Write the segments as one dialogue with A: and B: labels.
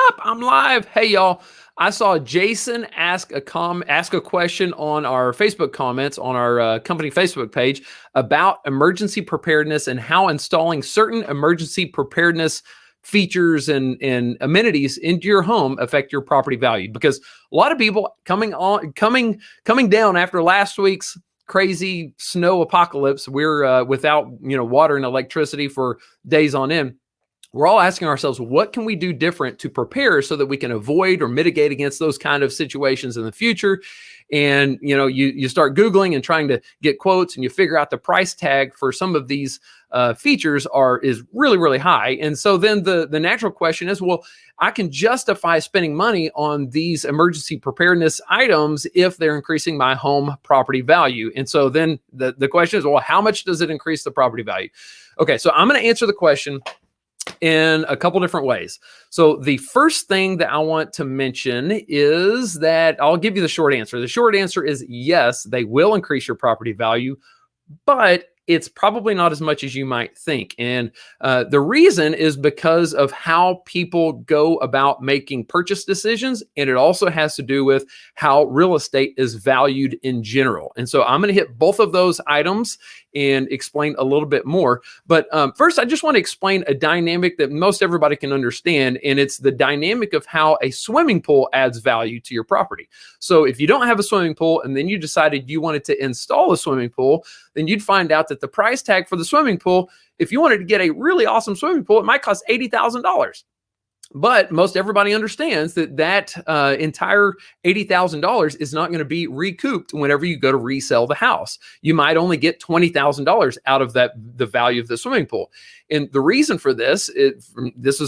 A: up? I'm live. Hey, y'all. I saw Jason ask a question on our Facebook comments on our company Facebook page about emergency preparedness and how installing certain emergency preparedness features and amenities into your home affect your property value. Because a lot of people coming down after last week's crazy snow apocalypse, we're without water and electricity for days on end. We're all asking ourselves, what can we do different to prepare so that we can avoid or mitigate against those kind of situations in the future? And you start Googling and trying to get quotes, and you figure out the price tag for some of these features is really, really high. And so then the natural question is, well, I can justify spending money on these emergency preparedness items if they're increasing my home property value. And so then the question is, well, how much does it increase the property value? Okay, so I'm going to answer the question in a couple different ways. So the first thing that I want to mention is that I'll give you the short answer. The short answer is yes, they will increase your property value, but it's probably not as much as you might think. And the reason is because of how people go about making purchase decisions. And it also has to do with how real estate is valued in general. And so I'm going to hit both of those items and explain a little bit more. But first, I just want to explain a dynamic that most everybody can understand. And it's the dynamic of how a swimming pool adds value to your property. So if you don't have a swimming pool and then you decided you wanted to install a swimming pool, then you'd find out that the price tag for the swimming pool, if you wanted to get a really awesome swimming pool, it might cost $80,000. But most everybody understands that entire $80,000 is not going to be recouped whenever you go to resell the house. You might only get $20,000 out of the value of the swimming pool. And the reason for this is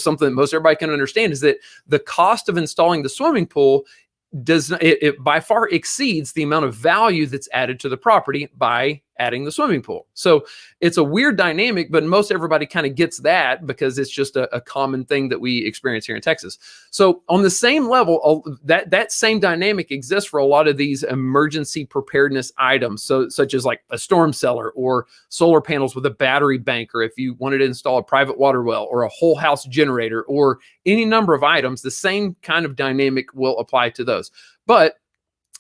A: something that most everybody can understand, is that the cost of installing the swimming pool it by far exceeds the amount of value that's added to the property by adding the swimming pool. So it's a weird dynamic, but most everybody kind of gets that because it's just a common thing that we experience here in Texas. So on the same level, that same dynamic exists for a lot of these emergency preparedness items, such as like a storm cellar or solar panels with a battery bank, or if you wanted to install a private water well or a whole house generator or any number of items, the same kind of dynamic will apply to those. But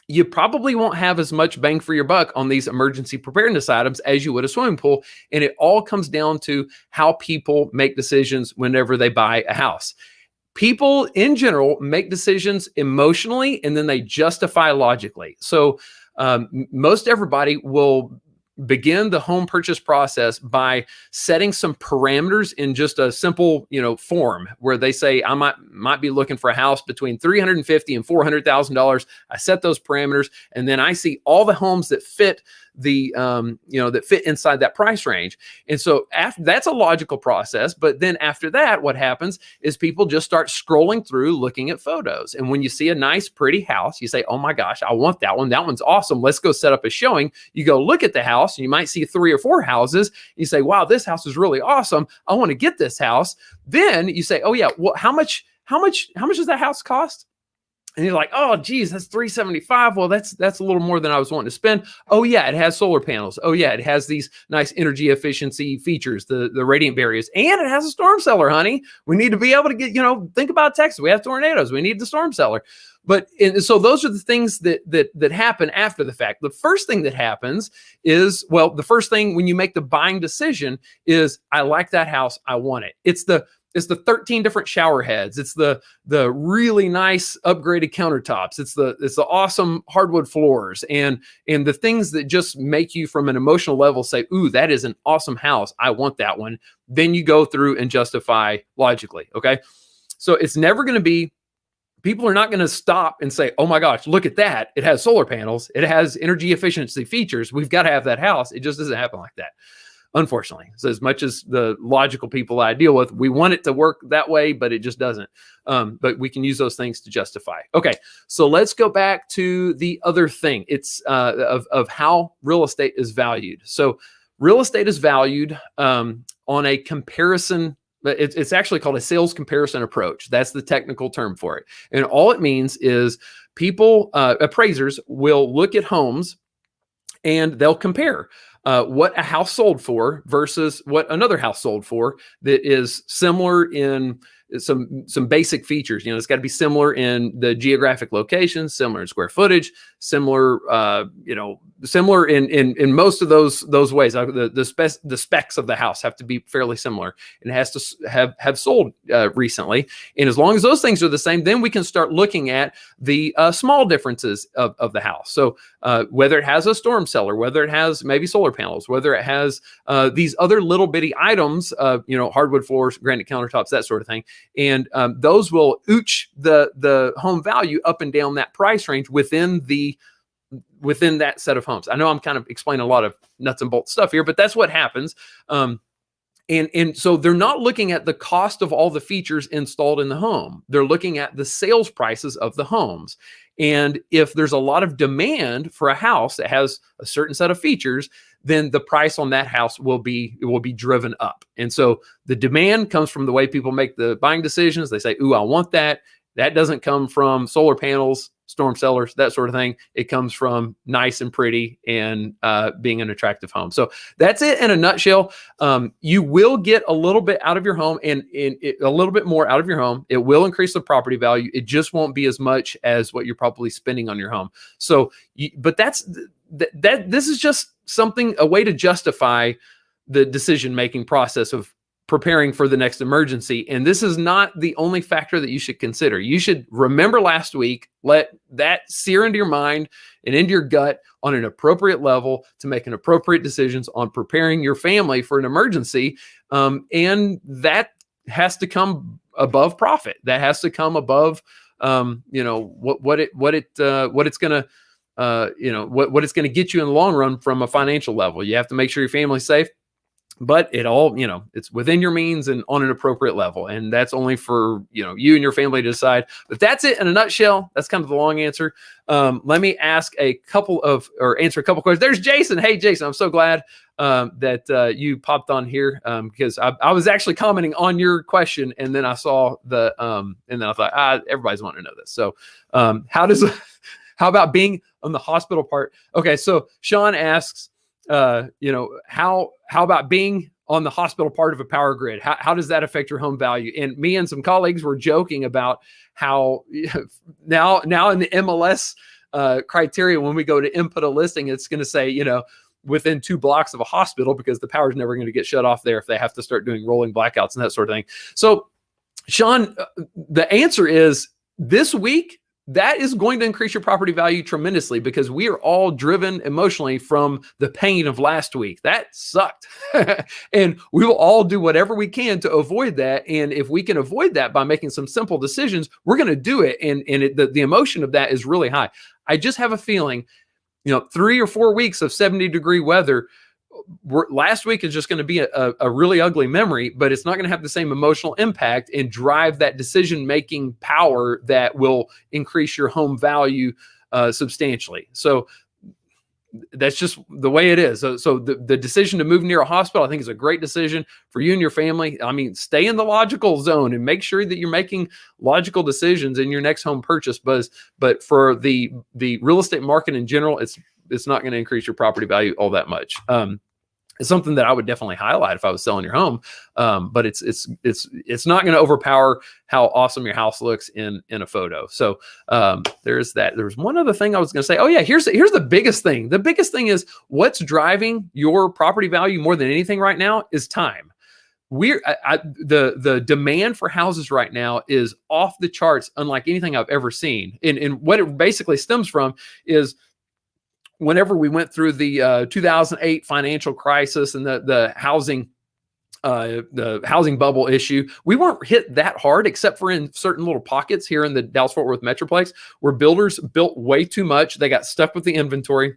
A: you probably won't have as much bang for your buck on these emergency preparedness items as you would a swimming pool. And it all comes down to how people make decisions whenever they buy a house. People in general make decisions emotionally, and then they justify logically. So most everybody will begin the home purchase process by setting some parameters in just a simple, form where they say, I might be looking for a house between $350,000 and $400,000. I set those parameters, and then I see all the homes that fit that fit inside that price range. And so that's a logical process. But then after that, what happens is people just start scrolling through, looking at photos. And when you see a nice, pretty house, you say, oh my gosh, I want that one. That one's awesome. Let's go set up a showing. You go look at the house, and you might see 3 or 4 houses. You say, wow, this house is really awesome. I want to get this house. Then you say, oh yeah, well, how much does that house cost? And you're like, oh, geez, that's $375. Well, that's a little more than I was wanting to spend. Oh, yeah, it has solar panels. Oh, yeah, it has these nice energy efficiency features, the radiant barriers, and it has a storm cellar, honey. We need to be able to get, think about Texas. We have tornadoes. We need the storm cellar. So those are the things that happen after the fact. The first thing that happens is, the first thing when you make the buying decision is, I like that house. I want it. It's the 13 different shower heads. It's the really nice upgraded countertops. It's the awesome hardwood floors and the things that just make you from an emotional level say, ooh, that is an awesome house. I want that one. Then you go through and justify logically. Okay. So it's never going to be, people are not going to stop and say, oh my gosh, look at that. It has solar panels. It has energy efficiency features. We've got to have that house. It just doesn't happen like that, unfortunately. So as much as the logical people I deal with, we want it to work that way, but it just doesn't. But we can use those things to justify. Okay, so let's go back to the other thing. It's of how real estate is valued. So real estate is valued on a comparison. It's actually called a sales comparison approach. That's the technical term for it. And all it means is appraisers will look at homes and they'll compare what a house sold for versus what another house sold for that is similar in some basic features. It's got to be similar in the geographic location, similar in square footage, similar similar in most of those ways. The specs of the house have to be fairly similar, and it has to have sold recently. And as long as those things are the same, then we can start looking at the small differences of the house. So whether it has a storm cellar, whether it has maybe solar panels, whether it has these other little bitty items, hardwood floors, granite countertops, that sort of thing. And those will ooch the home value up and down that price range within that set of homes. I know I'm kind of explaining a lot of nuts and bolts stuff here, but that's what happens. And so they're not looking at the cost of all the features installed in the home. They're looking at the sales prices of the homes. And if there's a lot of demand for a house that has a certain set of features, then the price on that house will be driven up. And so the demand comes from the way people make the buying decisions. They say, "Ooh, I want that." That doesn't come from solar panels, storm cellars, that sort of thing. It comes from nice and pretty and being an attractive home. So that's it in a nutshell. You will get a little bit out of your home and a little bit more out of your home. It will increase the property value. It just won't be as much as what you're probably spending on your home. So, but this is just a way to justify the decision-making process of preparing for the next emergency. And this is not the only factor that you should consider. You should remember last week, let that sear into your mind and into your gut on an appropriate level to make an appropriate decisions on preparing your family for an emergency. And that has to come above profit. That has to come above, what it's going to get you in the long run from a financial level. You have to make sure your family's safe. But it all, it's within your means and on an appropriate level. And that's only for, you and your family to decide. But that's it in a nutshell. That's kind of the long answer. Let me answer a couple questions. There's Jason. Hey, Jason, I'm so glad that you popped on here because I was actually commenting on your question. And then I saw and then I thought, everybody's wanting to know this. So how about being on the hospital part? Okay. So Sean asks, how about being on the hospital part of a power grid? How does that affect your home value? And me and some colleagues were joking about how now in the MLS criteria, when we go to input a listing, it's going to say, within 2 blocks of a hospital, because the power is never going to get shut off there if they have to start doing rolling blackouts and that sort of thing. So Sean, the answer is this week, that is going to increase your property value tremendously because we are all driven emotionally from the pain of last week. That sucked. And we will all do whatever we can to avoid that. And if we can avoid that by making some simple decisions, we're going to do it. And the emotion of that is really high. I just have a feeling, 3 or 4 weeks of 70-degree weather, last week is just going to be a really ugly memory, but it's not going to have the same emotional impact and drive that decision-making power that will increase your home value substantially. So that's just the way it is. So the decision to move near a hospital, I think, is a great decision for you and your family. I mean, stay in the logical zone and make sure that you're making logical decisions in your next home purchase. But for the real estate market in general, it's not going to increase your property value all that much. It's something that I would definitely highlight if I was selling your home. But it's not going to overpower how awesome your house looks in a photo. So there's that. There's one other thing I was going to say. Oh yeah, here's the biggest thing. The biggest thing is what's driving your property value more than anything right now is time. The demand for houses right now is off the charts, unlike anything I've ever seen. And what it basically stems from is whenever we went through the 2008 financial crisis and the housing bubble issue, we weren't hit that hard, except for in certain little pockets here in the Dallas-Fort Worth Metroplex, where builders built way too much. They got stuck with the inventory.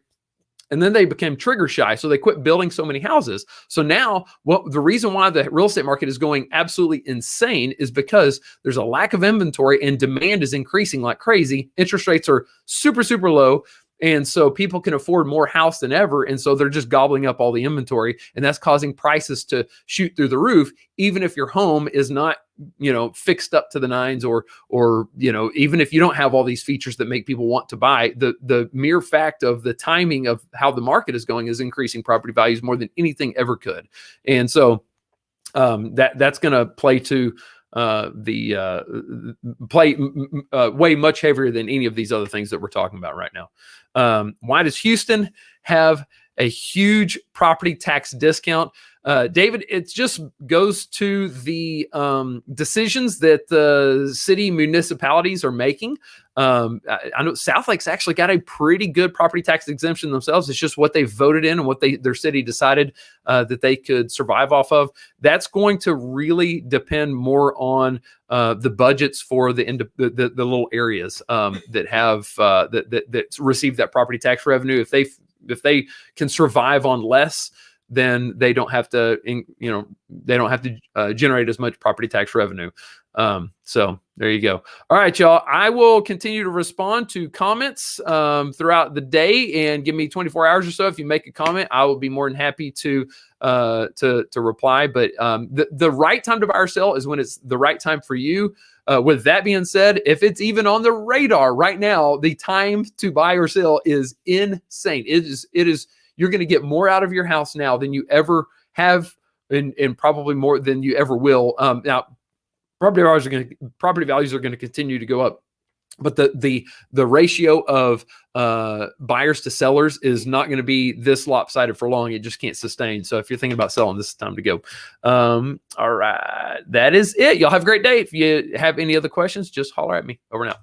A: And then they became trigger shy. So they quit building so many houses. So now the reason why the real estate market is going absolutely insane is because there's a lack of inventory and demand is increasing like crazy. Interest rates are super, super low. And so people can afford more house than ever. And so they're just gobbling up all the inventory. And that's causing prices to shoot through the roof, even if your home is not, fixed up to the nines or, even if you don't have all these features that make people want to buy, the mere fact of the timing of how the market is going is increasing property values more than anything ever could. And so that's going to play to play way much heavier than any of these other things that we're talking about right now. Why does Houston have a huge property tax discount? David, it just goes to the decisions that the city municipalities are making. I know Southlake's actually got a pretty good property tax exemption themselves. It's just what they voted in and what their city decided that they could survive off of. That's going to really depend more on the budgets for the little areas that have that receive that property tax revenue. If they can survive on less, then they don't have to, generate as much property tax revenue. So there you go. All right, y'all. I will continue to respond to comments throughout the day, and give me 24 hours or so. If you make a comment, I will be more than happy to reply. But the right time to buy or sell is when it's the right time for you. With that being said, if it's even on the radar right now, the time to buy or sell is insane. It is. You're going to get more out of your house now than you ever have, and probably more than you ever will. Now, property values are going to continue to go up, but the ratio of buyers to sellers is not going to be this lopsided for long. It just can't sustain. So if you're thinking about selling, this is the time to go. All right, that is it. Y'all have a great day. If you have any other questions, just holler at me. Over and out.